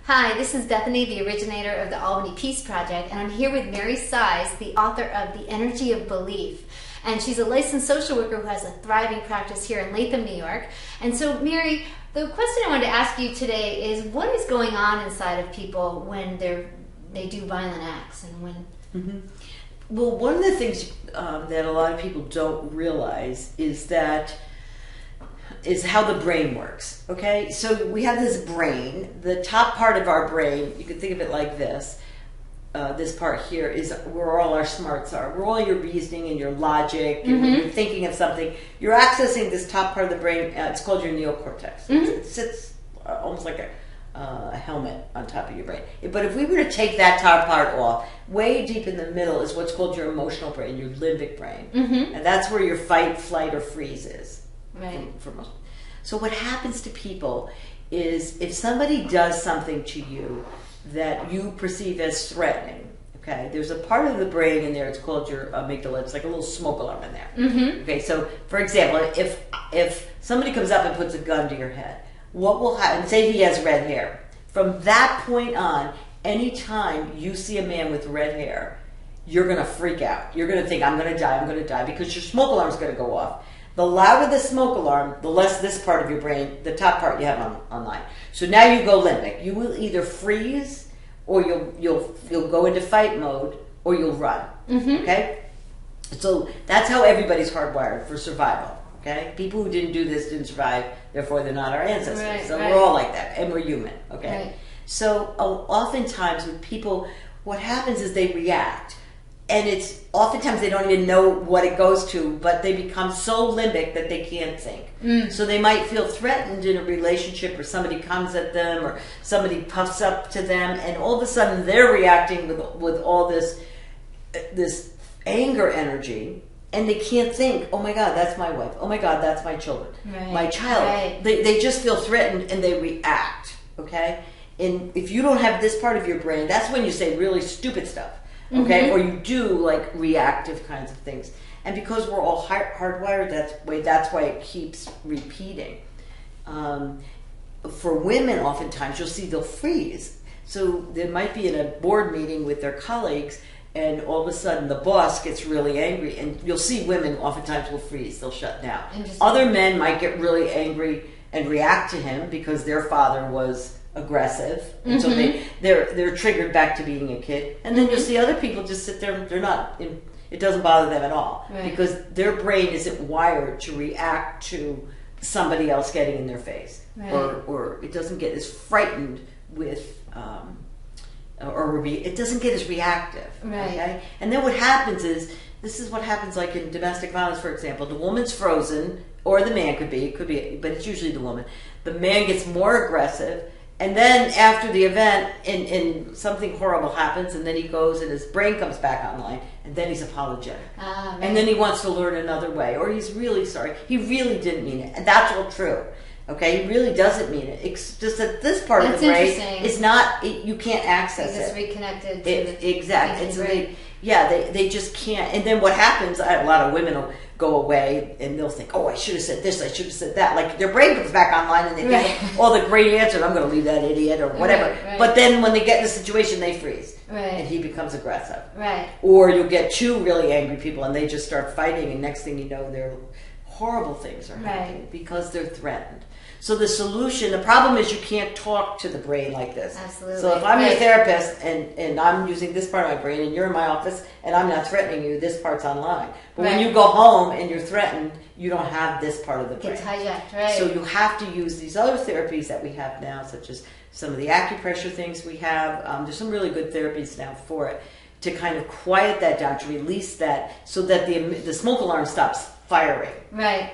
Hi, this is Bethany, the originator of the Albany Peace Project, and I'm here with Mary Sise, the author of The Energy of Belief. And she's a licensed social worker who has a thriving practice here in Latham, New York. And so, Mary, the question I wanted to ask you today is, what is going on inside of people when they do violent acts and when... Well, one of the things that a lot of people don't realize is how the brain works, okay? So we have this brain. The top part of our brain, you can think of it like this. This part here is where all our smarts are, where all your reasoning and your logic, and when you're thinking of something, you're accessing this top part of the brain. It's called your neocortex. It sits almost like a helmet on top of your brain. But if we were to take that top part off, way deep in the middle is what's called your emotional brain, your limbic brain. And that's where your fight, flight, or freeze is. Right. So what happens to people is if somebody does something to you that you perceive as threatening, okay, there's a part of the brain in there, it's called your amygdala. It's like a little smoke alarm in there. Okay, so for example, if somebody comes up and puts a gun to your head, what will happen? Say he has red hair. From that point on, anytime you see a man with red hair, you're going to freak out. You're going to think, I'm going to die, because your smoke alarm is going to go off. The louder the smoke alarm, the less this part of your brain, the top part you have online. So now you go limbic. You will either freeze, or you'll go into fight mode, or you'll run. Okay? So that's how everybody's hardwired for survival. Okay? People who didn't do this didn't survive, therefore they're not our ancestors. Right, so right. we're all like that, and we're human. Okay? Right. So oftentimes with people, what happens is they react. And it's oftentimes they don't even know what it goes to, but they become so limbic that they can't think. So they might feel threatened in a relationship, or somebody comes at them, or somebody puffs up to them, and all of a sudden they're reacting with all this anger energy, and they can't think, oh my God, that's my wife. Oh my God, that's my children, my child. Right. They just feel threatened and they react. Okay, and if you don't have this part of your brain, that's when you say really stupid stuff. Okay, or you do like reactive kinds of things, and because we're all hardwired that's why it keeps repeating. For women, oftentimes you'll see they'll freeze. So they might be in a board meeting with their colleagues, and all of a sudden the boss gets really angry, and you'll see women oftentimes will freeze, they'll shut down. Other men might get really angry and react to him because their father was aggressive, and so they're triggered back to being a kid. And then you'll see other people just sit there and it doesn't bother them at all, because their brain isn't wired to react to somebody else getting in their face, or it doesn't get as frightened with it doesn't get as reactive. Okay? And then what happens is, this is what happens like in domestic violence, for example. The woman's frozen, or the man could be, but it's usually the woman. The man gets more aggressive, and then after the event, and something horrible happens, and then he goes and his brain comes back online, and then he's apologetic. And then he wants to learn another way, or he's really sorry. He really didn't mean it. And that's all true. Okay, he really doesn't mean it. It's just that this part of the brain is not, you can't access it. It's reconnected to the exactly. So they just can't. And then what happens, a lot of women will go away and they'll think, oh, I should have said this, I should have said that. Like their brain comes back online and they think all the great answers, I'm going to leave that idiot or whatever. But then when they get in the situation, they freeze. And he becomes aggressive. Or you'll get two really angry people and they just start fighting, and next thing you know, horrible things are happening because they're threatened. So the solution, the problem is you can't talk to the brain like this. Absolutely. So if I'm your therapist and I'm using this part of my brain and you're in my office and I'm not threatening you, this part's online. But when you go home and you're threatened, you don't have this part of the brain. It's hijacked, So you have to use these other therapies that we have now, such as some of the acupressure things we have. There's some really good therapies now for it, to kind of quiet that down, to release that, so that the smoke alarm stops firing.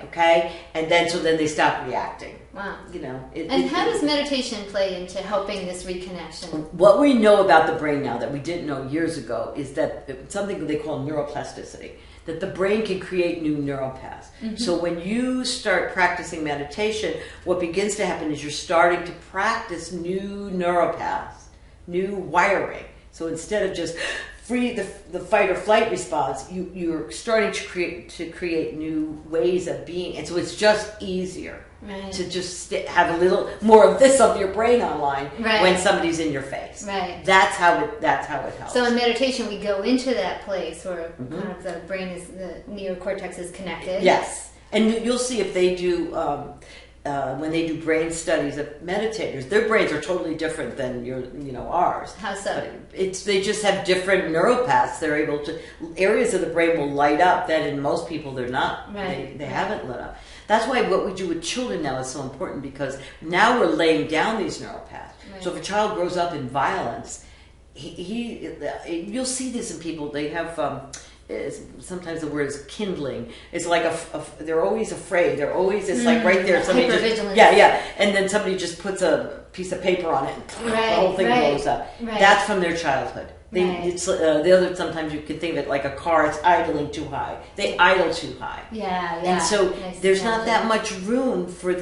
Okay? And then they stop reacting. Wow. You know. And how does meditation play into helping this reconnection? What we know about the brain now that we didn't know years ago is that something they call neuroplasticity, that the brain can create new neural paths. So when you start practicing meditation, what begins to happen is you're starting to practice new neural paths, new wiring. So instead of just free the fight or flight response, you're starting to create new ways of being, and so it's just easier. Right. to just have a little more of this of your brain online Right. when somebody's in your face. Right. That's how it helps. So in meditation, we go into that place where kind of the brain is, the neocortex is connected. Yes, and you'll see if they do when they do brain studies of meditators, their brains are totally different than ours. How so? They just have different neuropaths. They're able to, areas of the brain will light up that in most people they're not. Right. They haven't lit up. That's why what we do with children now is so important, because now we're laying down these neuropaths. Right. So if a child grows up in violence, you'll see this in people. They have. Sometimes the word is kindling. It's like they're always afraid. They're always, it's like right there. Somebody Hypervigilance. and then somebody just puts a piece of paper on it, and the whole thing blows up. Right. That's from their childhood. It's the other. Sometimes you can think of it like a car. It's idling too high. They idle too high. Yeah. And so Nice there's not that much room for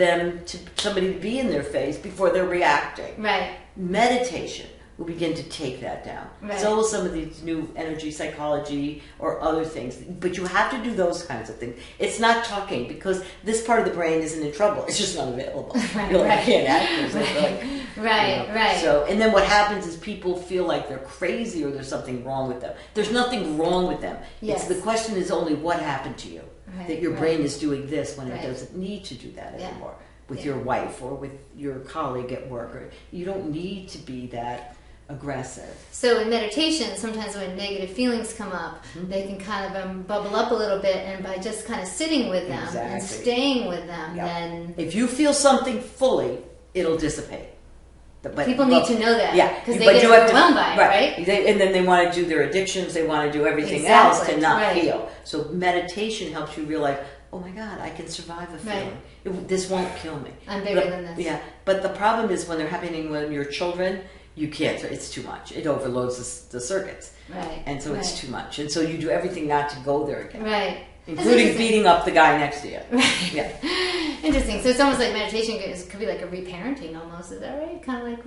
somebody to be in their face before they're reacting. Right. Meditation will begin to take that down. Right. So will some of these new energy psychology or other things. But you have to do those kinds of things. It's not talking, because this part of the brain isn't in trouble. It's just not available. Right, You right. can't act. Right. So, and then what happens is people feel like they're crazy or there's something wrong with them. There's nothing wrong with them. Yes. The question is only what happened to you. Right, that your brain is doing this when Right. it doesn't need to do that Yeah. anymore. With Yeah. your wife or with your colleague at work. You don't need to be that aggressive. So in meditation, sometimes when negative feelings come up, they can kind of bubble up a little bit, and by just kind of sitting with them and Exactly. staying with them, Yep. then If you feel something fully, it'll dissipate. But, people need to know that. Yeah, Because they but get you have to- overwhelmed by it, right? And then they want to do their addictions. They want to do everything else to not feel. So meditation helps you realize, oh my God, I can survive a feeling. This won't kill me. I'm bigger than this. Yeah, but the problem is when they're happening when you're children, you can't. It's too much. It overloads the circuits. Right. And so it's too much. And so you do everything not to go there again. Right. Including beating up the guy next to you. Right. Yeah. Interesting. So it's almost like meditation could be like a reparenting almost. Is that right? Kind of like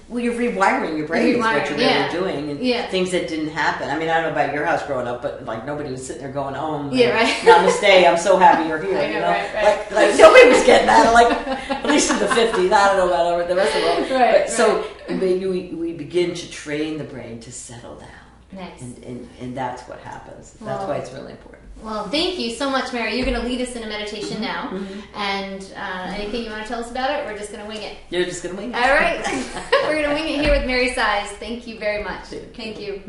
Well, you're rewiring your brain is what you're really doing. And things that didn't happen. I mean, I don't know about your house growing up, but like nobody was sitting there going, oh, namaste, I'm so happy you're here. I know, right. Like nobody was getting that. Like, at least in the 50s. I don't know about the rest of the world. Right, But, so we begin to train the brain to settle down. Nice. And that's what happens. That's why it's really important. Well, thank you so much, Mary. You're going to lead us in a meditation now. And anything you want to tell us about it? We're just going to wing it. You're just going to wing it. All right. We're going to wing it here with Mary Sise. Thank you very much. Thank you.